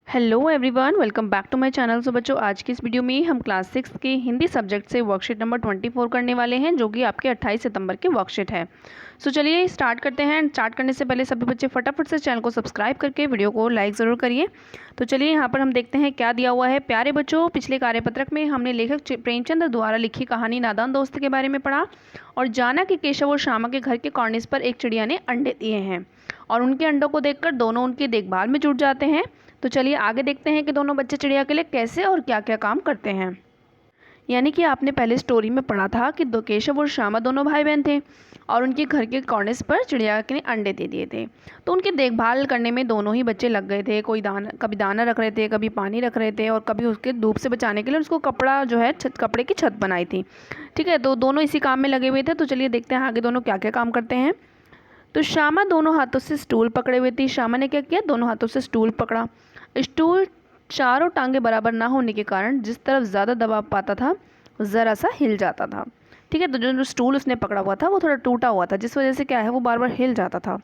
Hello everyone, welcome back to my channel. So बच्चों, आज की इस वीडियो में हम क्लास 6 के हिंदी सब्जेक्ट से वर्कशीट नंबर 24 करने वाले हैं, जो कि आपके 28 सितंबर की वर्कशीट है। सो चलिए स्टार्ट करते हैं। स्टार्ट करने से पहले सभी बच्चे फटाफट से चैनल को सब्सक्राइब करके वीडियो को लाइक ज़रूर करिए। तो चलिए यहाँ पर हम देखते हैं क्या दिया हुआ है। प्यारे बच्चों, पिछले कार्यपत्रक में हमने लेखक प्रेमचंद द्वारा लिखी कहानी नादान दोस्त के बारे में पढ़ा और जाना कि केशव और श्यामा के घर के कॉर्निस पर एक चिड़िया ने अंडे दिए हैं और उनके अंडों को देखकर दोनों उनकी देखभाल में जुट जाते हैं। तो चलिए आगे देखते हैं कि दोनों बच्चे चिड़िया के लिए कैसे और क्या क्या काम करते हैं। यानी कि आपने पहले स्टोरी में पढ़ा था कि दो केशव और श्यामा दोनों भाई बहन थे और उनके घर के कॉर्निस पर चिड़िया के अंडे दे दिए थे। तो उनकी देखभाल करने में दोनों ही बच्चे लग गए थे। कभी दाना रख रहे थे, कभी पानी रख रहे थे और कभी उसके धूप से बचाने के लिए उसको कपड़ा जो है कपड़े की छत बनाई थी। ठीक है, तो दोनों इसी काम में लगे हुए थे। तो चलिए देखते हैं आगे दोनों क्या क्या काम करते हैं। तो श्यामा दोनों हाथों से स्टूल पकड़े हुए थी। श्यामा ने क्या किया, दोनों हाथों से स्टूल पकड़ा। स्टूल चारों टांगे बराबर ना होने के कारण जिस तरफ ज़्यादा दबाव पाता था ज़रा सा हिल जाता था। ठीक है, तो जो स्टूल उसने पकड़ा हुआ था वो थोड़ा टूटा हुआ था, जिस वजह से क्या है वो बार बार हिल जाता था।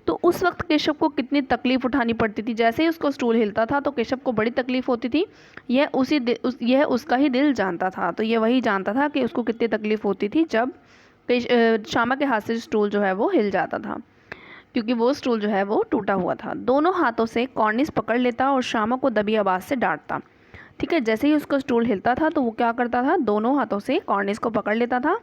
तो उस वक्त केशव को कितनी तकलीफ़ उठानी पड़ती थी। जैसे ही उसको स्टूल हिलता था तो केशव को बड़ी तकलीफ़ होती थी। यह उसका ही दिल जानता था। तो ये वही जानता था कि उसको कितनी तकलीफ़ होती थी जब श्यामा के हाथ से स्टूल जो है वो हिल जाता था, क्योंकि वो स्टूल जो है वो टूटा हुआ था। दोनों हाथों से कॉर्निस पकड़ लेता और श्यामा को दबी आवाज़ से डांटता। ठीक है, जैसे ही उसका स्टूल हिलता था तो वो क्या करता था, दोनों हाथों से कॉर्निस को पकड़ लेता था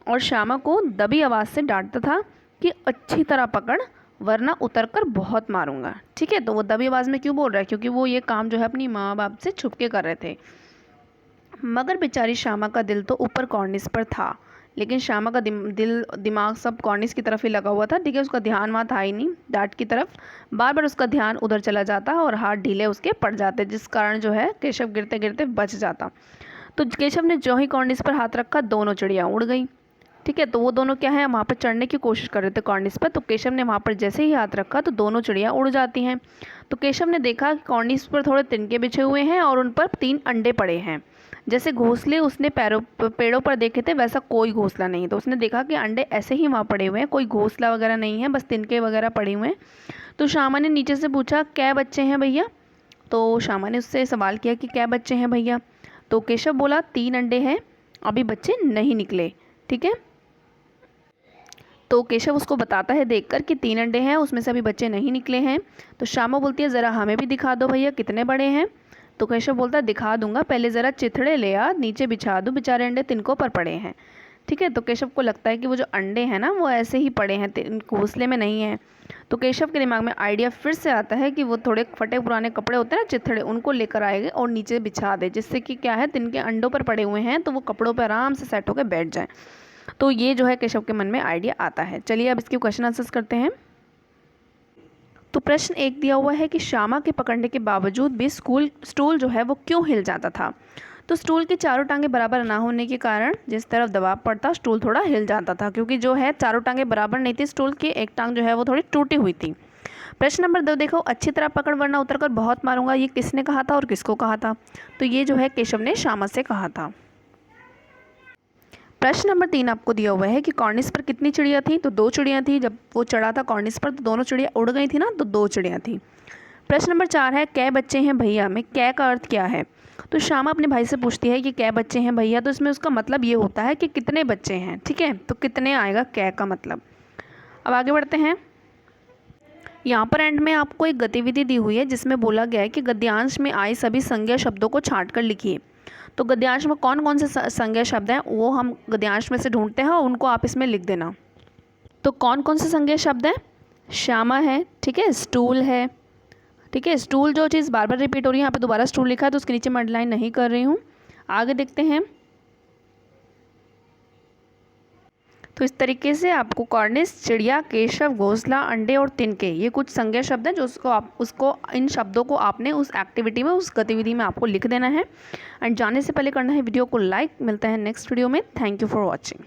और श्यामा को दबी आवाज़ से डांटता था कि अच्छी तरह पकड़ वरना उतर कर बहुत मारूंगा। ठीक है, तो वो दबी आवाज़ में क्यों बोल रहा है, क्योंकि वो ये काम जो है अपनी माँ बाप से छुप के कर रहे थे। मगर बेचारी श्यामा का दिल तो ऊपर कॉर्निस पर था, लेकिन श्यामा का दिमाग सब कॉर्निस की तरफ ही लगा हुआ था। ठीक है, उसका ध्यान वहाँ था ही नहीं डांट की तरफ। बार बार उसका ध्यान उधर चला जाता और हाथ ढीले उसके पड़ जाते, जिस कारण जो है केशव गिरते गिरते बच जाता। तो केशव ने जो ही कॉर्निस पर हाथ रखा दोनों चिड़िया उड़ गई। ठीक है, तो वो दोनों क्या है वहाँ पर चढ़ने की कोशिश कर रहे थे कॉर्निस पर। तो केशव ने वहाँ पर जैसे ही हाथ रखा तो दोनों चिड़िया उड़ जाती हैं। तो केशव ने देखा कि कॉर्निस पर थोड़े तिनके बिछे हुए हैं और उन पर 3 अंडे पड़े हैं। जैसे घोंसले उसने पेड़ों पर देखे थे वैसा कोई घोंसला नहीं। तो उसने देखा कि अंडे ऐसे ही वहाँ पड़े हुए हैं, कोई घोंसला वगैरह नहीं है, बस तिनके वगैरह पड़े हुए हैं। तो श्यामा ने नीचे से पूछा, क्या बच्चे हैं भैया। तो श्यामा ने उससे सवाल किया कि क्या बच्चे हैं भैया। तो केशव बोला 3 अंडे हैं, अभी बच्चे नहीं निकले। ठीक है, तो केशव उसको बताता है देखकर कि 3 अंडे हैं, उसमें से अभी बच्चे नहीं निकले हैं। तो श्यामा बोलती है ज़रा हमें भी दिखा दो भैया कितने बड़े हैं। तो केशव बोलता है दिखा दूंगा, पहले ज़रा चिथड़े ले आ, नीचे बिछा दूँ, बेचारे अंडे तिनकों पर पड़े हैं। ठीक है, तो केशव को लगता है कि वो जो अंडे हैं ना वो ऐसे ही पड़े हैं, घोंसले में नहीं हैं। तो केशव के दिमाग में आइडिया फिर से आता है कि वो थोड़े फटे पुराने कपड़े होते हैं ना चिथड़े, उनको लेकर आएगा और नीचे बिछा दे, जिससे कि क्या है तिनके अंडों पर पड़े हुए हैं तो वो कपड़ों पर आराम से सेट होकर बैठ जाए। तो ये जो है केशव के मन में आइडिया आता है। चलिए अब इसके क्वेश्चन आंसर्स करते हैं। तो प्रश्न 1 दिया हुआ है कि श्यामा के पकड़ने के बावजूद भी स्टूल जो है वो क्यों हिल जाता था। तो स्टूल की चारों टांगे बराबर ना होने के कारण जिस तरफ दबाव पड़ता स्टूल थोड़ा हिल जाता था, क्योंकि जो है चारों टांगे बराबर नहीं थी, स्टूल की एक टांग जो है वो थोड़ी टूटी हुई थी। प्रश्न नंबर 2 देखो, अच्छी तरह पकड़ वरना उतर कर बहुत मारूंगा, ये किसने कहा था और किसको कहा था। तो ये जो है केशव ने श्यामा से कहा था। प्रश्न नंबर 3 आपको दिया हुआ है कि कॉर्निस पर कितनी चिड़िया थी। तो 2 चिड़िया थी। जब वो चढ़ा था कॉर्निस पर तो दोनों चिड़िया उड़ गई थी ना, तो 2 चिड़िया थी। प्रश्न नंबर 4 है कै बच्चे हैं भैया में कै का अर्थ क्या है। तो श्यामा अपने भाई से पूछती है कि कै बच्चे हैं भैया, तो इसमें उसका मतलब ये होता है कि कितने बच्चे हैं। ठीक है, तो कितने आएगा कै का मतलब। अब आगे बढ़ते हैं। यहाँ पर एंड में आपको एक गतिविधि दी हुई है जिसमें बोला गया है कि गद्यांश में आए सभी संज्ञा शब्दों को छांट कर लिखिए। तो गद्यांश में कौन कौन से संज्ञा शब्द हैं वो हम गद्यांश में से ढूंढते हैं और उनको आप इसमें लिख देना। तो कौन कौन से संज्ञा शब्द हैं, श्यामा है, ठीक है, स्टूल है। ठीक है, स्टूल जो चीज़ बार बार रिपीट हो रही है, यहाँ पे दोबारा स्टूल लिखा है तो उसके नीचे मैं अंडरलाइन नहीं कर रही हूँ। आगे देखते हैं। तो इस तरीके से आपको कॉर्निस, चिड़िया, केशव, घोंसला, अंडे और तिनके, ये कुछ संज्ञा शब्द हैं जो उसको इन शब्दों को आपने उस एक्टिविटी में, उस गतिविधि में आपको लिख देना है। एंड जाने से पहले करना है वीडियो को लाइक। मिलता है नेक्स्ट वीडियो में। Thank you for watching.